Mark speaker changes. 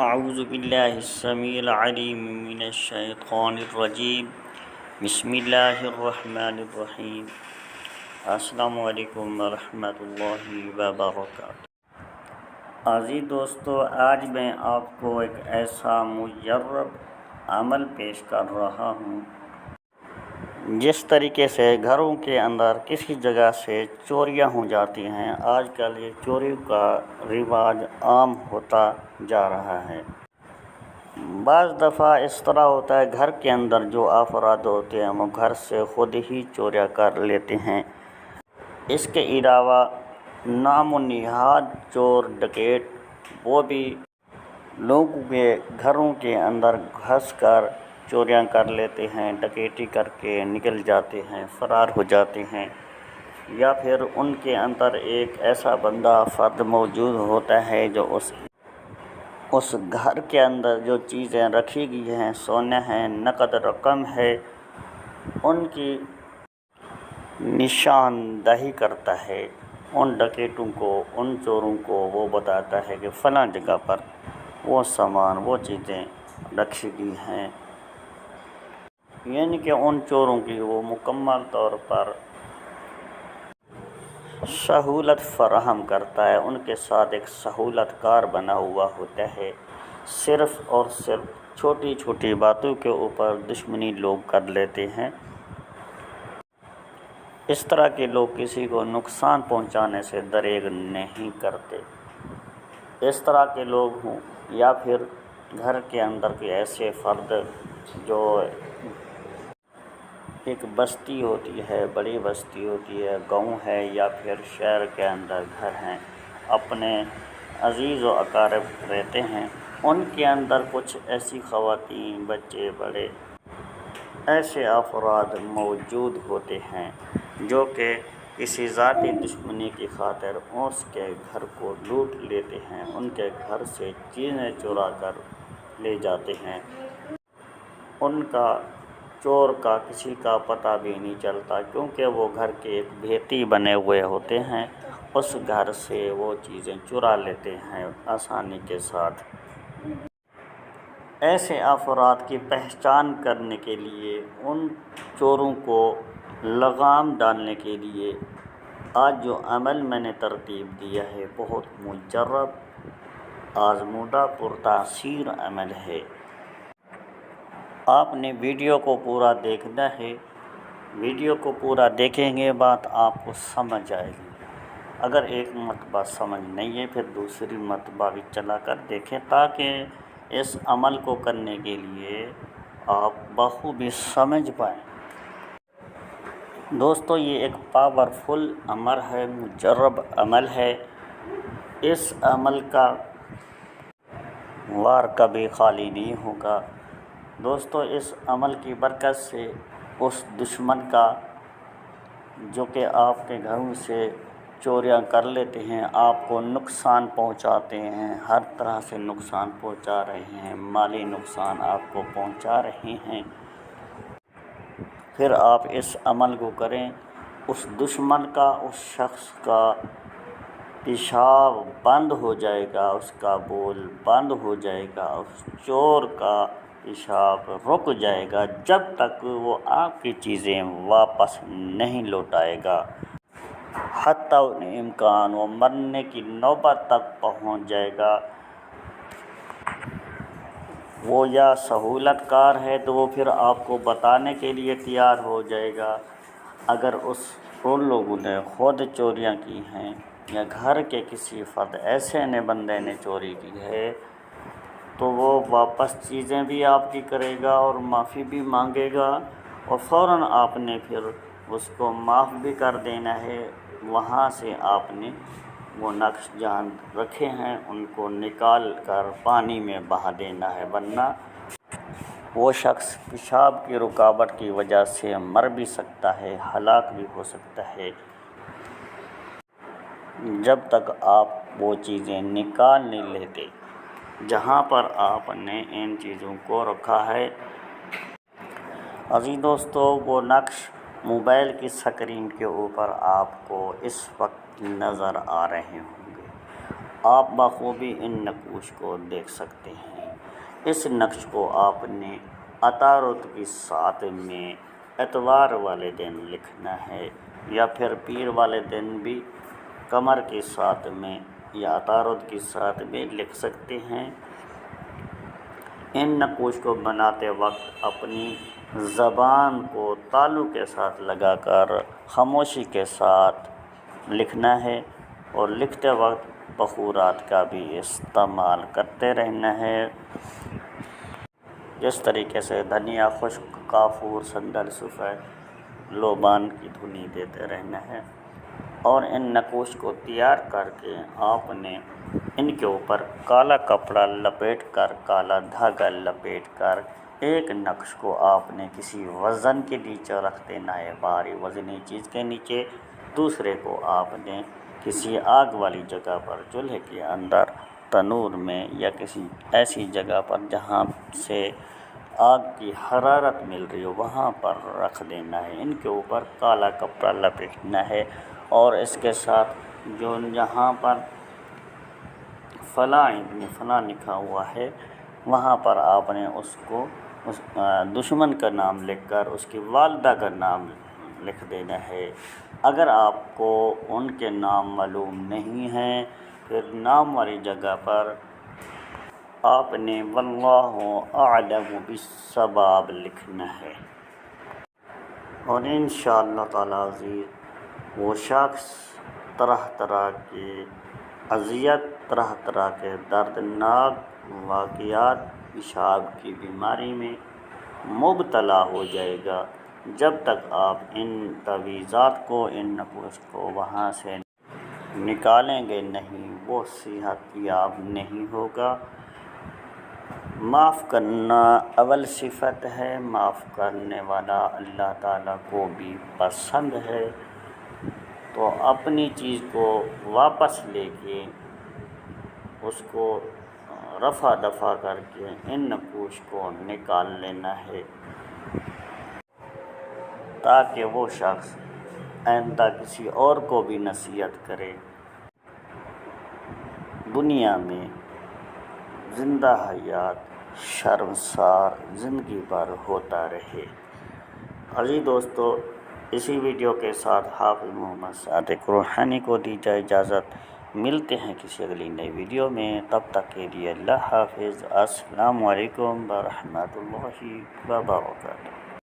Speaker 1: اعوذ باللہ السمیع العلیم من الشیطان الرجیم بسم اللہ الرحمن الرحیم۔ السلام علیکم ورحمۃ اللہ وبرکاتہ۔ عزیز دوستو، آج میں آپ کو ایک ایسا مجرب عمل پیش کر رہا ہوں جس طریقے سے گھروں کے اندر کسی جگہ سے چوریاں ہو جاتی ہیں۔ آج کل یہ چوری کا رواج عام ہوتا جا رہا ہے۔ بعض دفعہ اس طرح ہوتا ہے گھر کے اندر جو افراد ہوتے ہیں وہ گھر سے خود ہی چوریاں کر لیتے ہیں۔ اس کے علاوہ نام و نہاد چور ڈکیٹ وہ بھی لوگوں کے گھروں کے اندر گھس کر چوریاں کر لیتے ہیں، ڈکیٹی کر کے نکل جاتے ہیں، فرار ہو جاتے ہیں۔ یا پھر ان کے اندر ایک ایسا بندہ فرد موجود ہوتا ہے جو اس گھر کے اندر جو چیزیں رکھی گئی ہیں، سونے ہیں، نقد رقم ہے، ان کی نشاندہی کرتا ہے۔ ان ڈکیٹوں کو، ان چوروں کو وہ بتاتا ہے کہ فلاں جگہ پر وہ سامان، وہ چیزیں رکھی گئی ہیں، یعنی کہ ان چوروں کی وہ مکمل طور پر سہولت فراہم کرتا ہے، ان کے ساتھ ایک سہولت کار بنا ہوا ہوتا ہے۔ صرف اور صرف چھوٹی چھوٹی باتوں کے اوپر دشمنی لوگ کر لیتے ہیں۔ اس طرح کے لوگ کسی کو نقصان پہنچانے سے دریغ نہیں کرتے۔ اس طرح کے لوگ ہوں یا پھر گھر کے اندر کے ایسے فرد جو ایک بستی ہوتی ہے، بڑی بستی ہوتی ہے، گاؤں ہے یا پھر شہر کے اندر گھر ہیں، اپنے عزیز و اقارب رہتے ہیں، ان کے اندر کچھ ایسی خواتین، بچے، بڑے ایسے افراد موجود ہوتے ہیں جو کہ کسی ذاتی دشمنی کی خاطر اس کے گھر کو لوٹ لیتے ہیں، ان کے گھر سے چیزیں چرا کر لے جاتے ہیں۔ ان کا چور کا کسی کا پتہ بھی نہیں چلتا، کیونکہ وہ گھر کے ایک بھیتی بنے ہوئے ہوتے ہیں، اس گھر سے وہ چیزیں چرا لیتے ہیں آسانی کے ساتھ۔ ایسے افراد کی پہچان کرنے کے لیے، ان چوروں کو لگام ڈالنے کے لیے آج جو عمل میں نے ترتیب دیا ہے بہت مجرب، آزمودہ، پرتاثیر عمل ہے۔ آپ نے ویڈیو کو پورا دیکھنا ہے، ویڈیو کو پورا دیکھیں گے بات آپ کو سمجھ آئے گی۔ اگر ایک مرتبہ سمجھ نہیں ہے پھر دوسری مرتبہ بھی چلا کر دیکھیں تاکہ اس عمل کو کرنے کے لیے آپ بخوبی سمجھ پائیں۔ دوستو، یہ ایک پاورفل عمل ہے، مجرب عمل ہے۔ اس عمل کا وار کبھی خالی نہیں ہوگا۔ دوستو، اس عمل کی برکت سے اس دشمن کا جو کہ آپ کے گھروں سے چوریاں کر لیتے ہیں، آپ کو نقصان پہنچاتے ہیں، ہر طرح سے نقصان پہنچا رہے ہیں، مالی نقصان آپ کو پہنچا رہے ہیں، پھر آپ اس عمل کو کریں، اس دشمن کا، اس شخص کا پیشاب بند ہو جائے گا، اس کا بول بند ہو جائے گا، اس چور کا پیشاب رک جائے گا جب تک وہ آپ کی چیزیں واپس نہیں لوٹائے گا۔ حتیٰ امکان وہ مرنے کی نوبت تک پہنچ جائے گا۔ وہ یا سہولت کار ہے تو وہ پھر آپ کو بتانے کے لیے تیار ہو جائے گا۔ اگر ان لوگوں نے خود چوریاں کی ہیں یا گھر کے کسی فرد ایسے نے بندے نے چوری کی ہے تو وہ واپس چیزیں بھی آپ کی کرے گا اور معافی بھی مانگے گا، اور فوراً آپ نے پھر اس کو معاف بھی کر دینا ہے۔ وہاں سے آپ نے وہ نقش جہاں رکھے ہیں ان کو نکال کر پانی میں بہا دینا ہے، ورنہ وہ شخص پیشاب کی رکاوٹ کی وجہ سے مر بھی سکتا ہے، ہلاک بھی ہو سکتا ہے۔ جب تک آپ وہ چیزیں نکال نہیں لیتے جہاں پر آپ نے ان چیزوں کو رکھا ہے۔ عزیز دوستو، وہ نقش موبائل کی سکرین کے اوپر آپ کو اس وقت نظر آ رہے ہوں گے۔ آپ بخوبی ان نقوش کو دیکھ سکتے ہیں۔ اس نقش کو آپ نے عطارد کی ساعت میں اتوار والے دن لکھنا ہے، یا پھر پیر والے دن بھی قمر کی ساعت میں یا عطارد کی ساعت میں لکھ سکتے ہیں۔ ان نقوش کو بناتے وقت اپنی زبان کو تالو کے ساتھ لگا کر خاموشی کے ساتھ لکھنا ہے، اور لکھتے وقت بخورات کا بھی استعمال کرتے رہنا ہے، جس طریقے سے دھنیا، خشک کافور، سندل، سفید لوبان کی دھنی دیتے رہنا ہے۔ اور ان نقوش کو تیار کر کے آپ نے ان کے اوپر کالا کپڑا لپیٹ کر، کالا دھاگا لپیٹ کر، ایک نقش کو آپ نے کسی وزن کے نیچے رکھ دینا ہے، بھاری وزنی چیز کے نیچے، دوسرے کو آپ نے کسی آگ والی جگہ پر، چولہے کے اندر، تنور میں، یا کسی ایسی جگہ پر جہاں سے آگ کی حرارت مل رہی ہو وہاں پر رکھ دینا ہے۔ ان کے اوپر کالا کپڑا لپیٹنا ہے، اور اس کے ساتھ جو جہاں پر فلاں لکھا ہوا ہے وہاں پر آپ نے اس کو دشمن کا نام لکھ کر اس کی والدہ کا نام لکھ دینا ہے۔ اگر آپ کو ان کے نام معلوم نہیں ہیں، پھر نام والی جگہ پر آپ نے واللہ اعلم بالصواب لکھنا ہے، اور انشاءاللہ تعالی عزیز وہ شخص طرح طرح کی اذیت، طرح طرح کے دردناک واقعات، پیشاب کی بیماری میں مبتلا ہو جائے گا، جب تک آپ ان تعویذات کو، ان نقوش کو وہاں سے نکالیں گے نہیں، وہ صحت یاب نہیں ہوگا۔ معاف کرنا اول صفت ہے، معاف کرنے والا اللہ تعالیٰ کو بھی پسند ہے، تو اپنی چیز کو واپس لے کے اس کو رفع دفع کر کے ان نقوش کو نکال لینا ہے، تاکہ وہ شخص آئندہ کسی اور کو بھی نصیحت کرے، دنیا میں زندہ حیات شرمسار زندگی بھر ہوتا رہے۔ عزیز دوستو، اسی ویڈیو کے ساتھ حافظ محمد صادق روحانی کو دیجیے اجازت۔ ملتے ہیں کسی اگلی نئی ویڈیو میں، تب تک کے لیے اللہ حافظ۔ السلام علیکم ورحمۃ اللہ وبرکاتہ۔